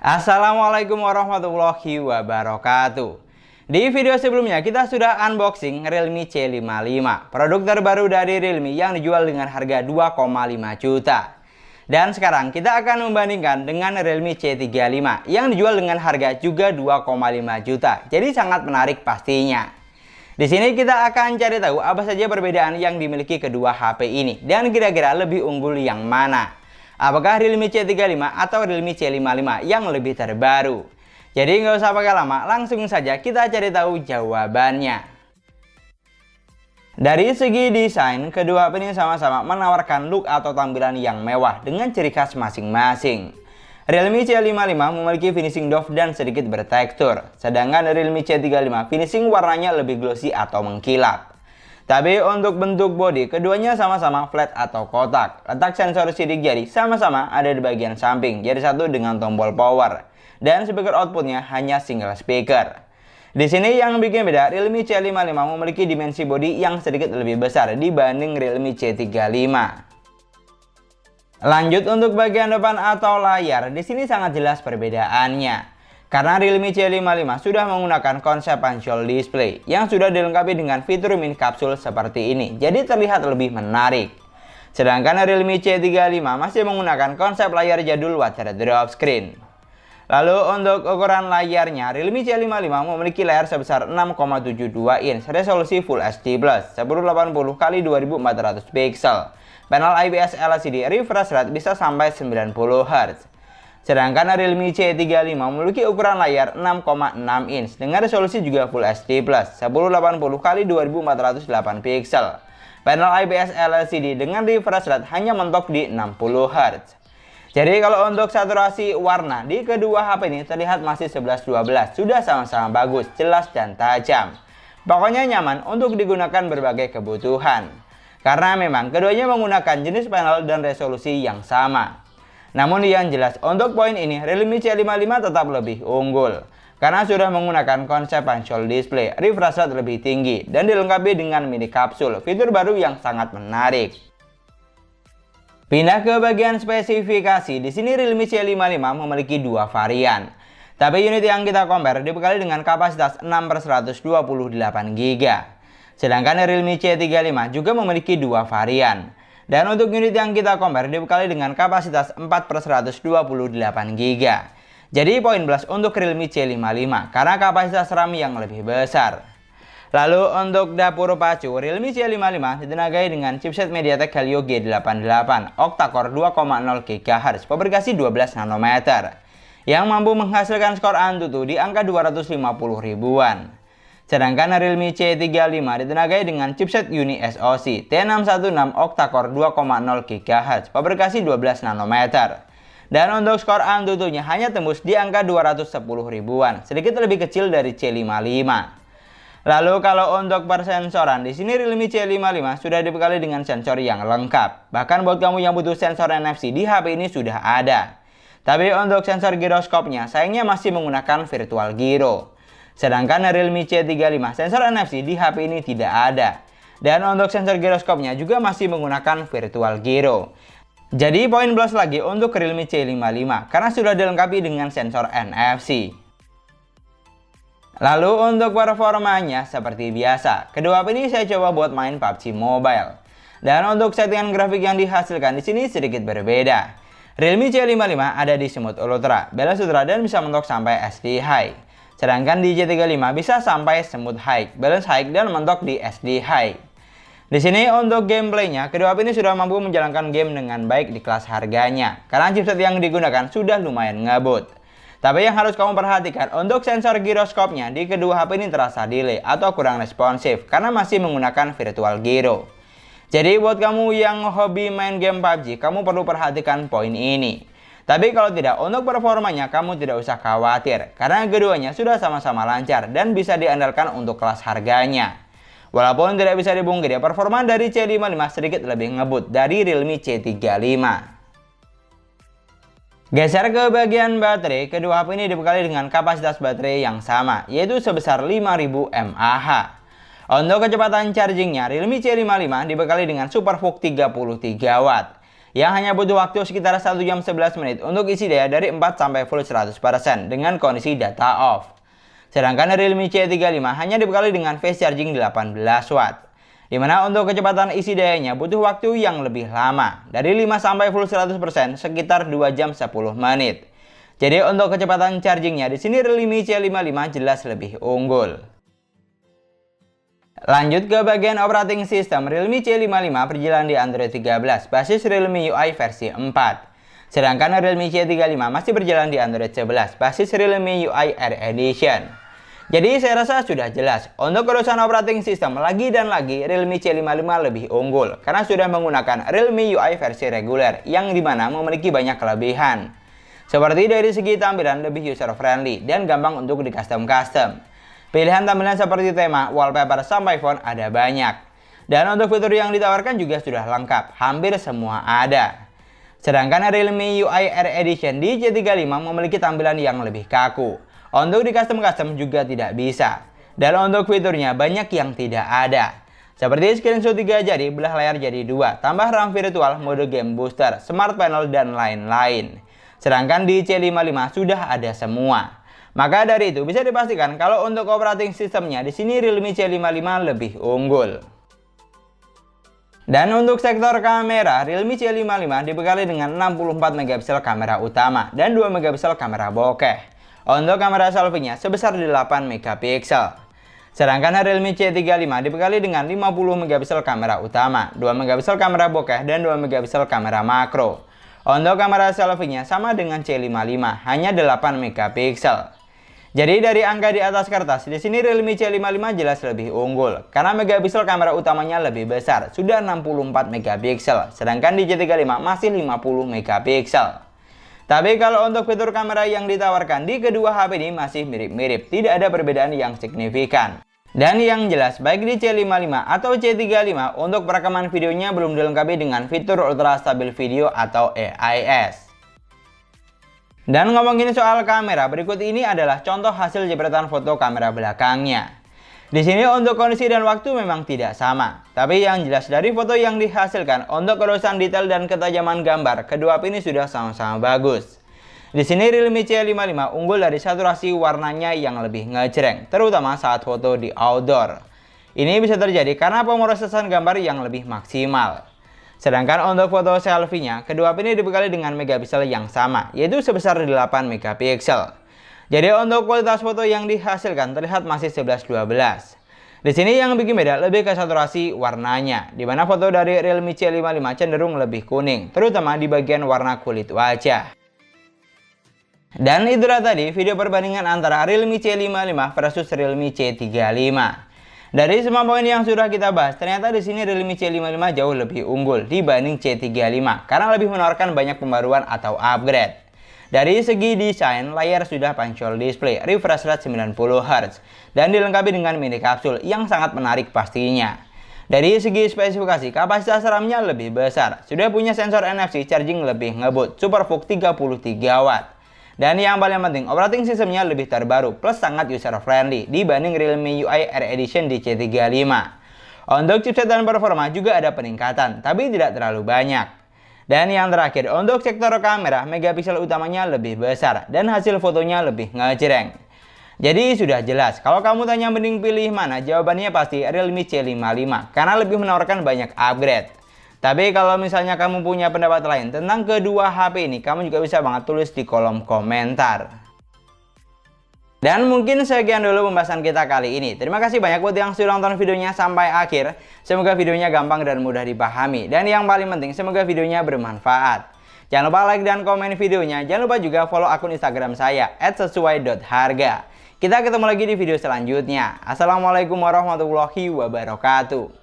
Assalamualaikum warahmatullahi wabarakatuh. Di video sebelumnya kita sudah unboxing Realme C55, produk terbaru dari Realme yang dijual dengan harga 2,5 juta. Dan sekarang kita akan membandingkan dengan Realme C35 yang dijual dengan harga juga 2,5 juta. Jadi sangat menarik pastinya. Di sini kita akan cari tahu apa saja perbedaan yang dimiliki kedua HP ini dan kira-kira lebih unggul yang mana. Apakah Realme C35 atau Realme C55 yang lebih terbaru? Jadi nggak usah pakai lama, langsung saja kita cari tahu jawabannya. Dari segi desain, kedua HP ini sama-sama menawarkan look atau tampilan yang mewah dengan ciri khas masing-masing. Realme C55 memiliki finishing doff dan sedikit bertekstur, sedangkan Realme C35 finishing warnanya lebih glossy atau mengkilap. Tapi untuk bentuk bodi, keduanya sama-sama flat atau kotak. Letak sensor sidik jari sama-sama ada di bagian samping, jari satu dengan tombol power. Dan speaker outputnya hanya single speaker. Di sini yang bikin beda, Realme C55 memiliki dimensi bodi yang sedikit lebih besar dibanding Realme C35. Lanjut untuk bagian depan atau layar, di sini sangat jelas perbedaannya. Karena Realme C55 sudah menggunakan konsep punch-hole display yang sudah dilengkapi dengan fitur mini kapsul seperti ini, jadi terlihat lebih menarik. Sedangkan Realme C35 masih menggunakan konsep layar jadul water drop screen. Lalu untuk ukuran layarnya, Realme C55 memiliki layar sebesar 6,72 inch, resolusi Full HD+, 1080x2400 pixel. Panel IPS LCD refresh rate bisa sampai 90 Hz. Sedangkan Realme C35 memiliki ukuran layar 6,6 inch dengan resolusi juga Full HD+, 1080x2408 pixel. Panel IPS LCD dengan refresh rate hanya mentok di 60 Hz. Jadi kalau untuk saturasi warna di kedua HP ini terlihat masih 11-12, sudah sama-sama bagus, jelas dan tajam. Pokoknya nyaman untuk digunakan berbagai kebutuhan. Karena memang keduanya menggunakan jenis panel dan resolusi yang sama. Namun yang jelas untuk poin ini Realme C55 tetap lebih unggul karena sudah menggunakan konsep punch-hole display, refresh rate lebih tinggi dan dilengkapi dengan mini kapsul, fitur baru yang sangat menarik. Pindah ke bagian spesifikasi, di sini Realme C55 memiliki dua varian. Tapi unit yang kita compare dibekali dengan kapasitas 6/128GB. Sedangkan Realme C35 juga memiliki dua varian. Dan untuk unit yang kita compare dibekali dengan kapasitas 4/128GB. Jadi poin plus untuk Realme C55 karena kapasitas RAM yang lebih besar. Lalu untuk dapur pacu, Realme C55 ditenagai dengan chipset MediaTek Helio G88 octa-core 2,0 GHz fabrikasi 12 nanometer yang mampu menghasilkan skor Antutu di angka 250 ribuan. Sedangkan Realme C35 ditenagai dengan chipset Uni SoC T616 octa-core 2,0 GHz fabrikasi 12 nanometer. Dan untuk skor Antutunya hanya tembus di angka 210 ribuan, sedikit lebih kecil dari C55. Lalu kalau untuk persensoran, di sini Realme C55 sudah dibekali dengan sensor yang lengkap. Bahkan buat kamu yang butuh sensor NFC di HP ini sudah ada. Tapi untuk sensor giroskopnya sayangnya masih menggunakan virtual gyro. Sedangkan Realme C35 sensor NFC di HP ini tidak ada. Dan untuk sensor giroskopnya juga masih menggunakan virtual gyro. Jadi poin plus lagi untuk Realme C55 karena sudah dilengkapi dengan sensor NFC. Lalu untuk performanya seperti biasa, kedua HP ini saya coba buat main PUBG Mobile. Dan untuk settingan grafik yang dihasilkan di sini sedikit berbeda. Realme C55 ada di Smooth Ultra, Balance Ultra dan bisa mentok sampai SD High. Sedangkan di C35 bisa sampai Smooth High, Balance High dan mentok di SD High. Di sini untuk gameplaynya, kedua HP ini sudah mampu menjalankan game dengan baik di kelas harganya. Karena chipset yang digunakan sudah lumayan ngebut. Tapi yang harus kamu perhatikan, untuk sensor giroskopnya di kedua HP ini terasa delay atau kurang responsif karena masih menggunakan virtual gyro. Jadi buat kamu yang hobi main game PUBG, kamu perlu perhatikan poin ini. Tapi kalau tidak, untuk performanya kamu tidak usah khawatir karena keduanya sudah sama-sama lancar dan bisa diandalkan untuk kelas harganya. Walaupun tidak bisa dipungkiri, performa dari C55 sedikit lebih ngebut dari Realme C35. Geser ke bagian baterai, kedua HP ini dibekali dengan kapasitas baterai yang sama, yaitu sebesar 5000 mAh. Untuk kecepatan chargingnya, Realme C55 dibekali dengan SuperVOOC 33 Watt. yang hanya butuh waktu sekitar 1 jam 11 menit untuk isi daya dari 4 sampai full 100% dengan kondisi data off. Sedangkan Realme C35 hanya dibekali dengan fast charging 18 watt. Dimana untuk kecepatan isi dayanya butuh waktu yang lebih lama, dari 5 sampai full 100% sekitar 2 jam 10 menit. Jadi untuk kecepatan chargingnya di sini Realme C55 jelas lebih unggul. Lanjut ke bagian operating system, Realme C55 berjalan di Android 13 basis Realme UI versi 4. Sedangkan Realme C35 masih berjalan di Android 11 basis Realme UI Air Edition. Jadi saya rasa sudah jelas, untuk urusan operating system lagi dan lagi Realme C55 lebih unggul karena sudah menggunakan Realme UI versi reguler yang dimana memiliki banyak kelebihan. Seperti dari segi tampilan lebih user friendly dan gampang untuk di custom. Pilihan tampilan seperti tema, wallpaper, sampai font ada banyak. Dan untuk fitur yang ditawarkan juga sudah lengkap, hampir semua ada. Sedangkan Realme UI Air Edition di C35 memiliki tampilan yang lebih kaku. Untuk di custom juga tidak bisa. Dan untuk fiturnya banyak yang tidak ada. Seperti screenshot 3 jari, belah layar jadi 2, tambah RAM virtual, mode game booster, smart panel, dan lain-lain. Sedangkan di C55 sudah ada semua. Maka dari itu bisa dipastikan kalau untuk operating sistemnya di sini Realme C55 lebih unggul. Dan untuk sektor kamera, Realme C55 dibekali dengan 64 megapiksel kamera utama dan 2 megapiksel kamera bokeh. Untuk kamera selfie-nya sebesar 8 megapiksel. Sedangkan Realme C35 dibekali dengan 50 megapiksel kamera utama, 2 megapiksel kamera bokeh, dan 2 megapiksel kamera makro. Untuk kamera selfie-nya sama dengan C55, hanya 8 megapiksel. Jadi dari angka di atas kertas, di sini Realme C55 jelas lebih unggul karena megapiksel kamera utamanya lebih besar, sudah 64 megapiksel, sedangkan di C35 masih 50 megapiksel. Tapi kalau untuk fitur kamera yang ditawarkan di kedua HP ini masih mirip-mirip, tidak ada perbedaan yang signifikan. Dan yang jelas, baik di C55 atau C35 untuk perekaman videonya belum dilengkapi dengan fitur Ultra Stabil Video atau AIS. Dan ngomongin soal kamera, berikut ini adalah contoh hasil jepretan foto kamera belakangnya. Di sini untuk kondisi dan waktu memang tidak sama, tapi yang jelas dari foto yang dihasilkan untuk urusan detail dan ketajaman gambar, kedua ini sudah sama-sama bagus. Di sini Realme C55 unggul dari saturasi warnanya yang lebih ngejreng, terutama saat foto di outdoor. Ini bisa terjadi karena pemrosesan gambar yang lebih maksimal. Sedangkan untuk foto selfie-nya, kedua ini dibekali dengan megapiksel yang sama, yaitu sebesar 8 megapiksel. Jadi untuk kualitas foto yang dihasilkan terlihat masih 11-12. Di sini yang bikin beda lebih ke saturasi warnanya, di mana foto dari Realme C55 cenderung lebih kuning, terutama di bagian warna kulit wajah. Dan itulah tadi video perbandingan antara Realme C55 versus Realme C35. Dari semua poin yang sudah kita bahas, ternyata di sini Realme C55 jauh lebih unggul dibanding C35 karena lebih menawarkan banyak pembaruan atau upgrade. Dari segi desain, layar sudah punch-hole display, refresh rate 90 Hz, dan dilengkapi dengan mini kapsul yang sangat menarik pastinya. Dari segi spesifikasi, kapasitas RAM-nya lebih besar, sudah punya sensor NFC, charging lebih ngebut, SuperVOOC 33 watt. Dan yang paling penting, operating sistemnya lebih terbaru plus sangat user friendly dibanding Realme UI Air Edition di C35. Untuk chipset dan performa juga ada peningkatan, tapi tidak terlalu banyak. Dan yang terakhir, untuk sektor kamera, megapiksel utamanya lebih besar dan hasil fotonya lebih ngejreng. Jadi sudah jelas, kalau kamu tanya mending pilih mana, jawabannya pasti Realme C55 karena lebih menawarkan banyak upgrade. Tapi kalau misalnya kamu punya pendapat lain tentang kedua HP ini, kamu juga bisa banget tulis di kolom komentar. Dan mungkin sekian dulu pembahasan kita kali ini. Terima kasih banyak buat yang sudah nonton videonya sampai akhir. Semoga videonya gampang dan mudah dipahami. Dan yang paling penting, semoga videonya bermanfaat. Jangan lupa like dan komen videonya. Jangan lupa juga follow akun Instagram saya @sesuai.harga. Kita ketemu lagi di video selanjutnya. Assalamualaikum warahmatullahi wabarakatuh.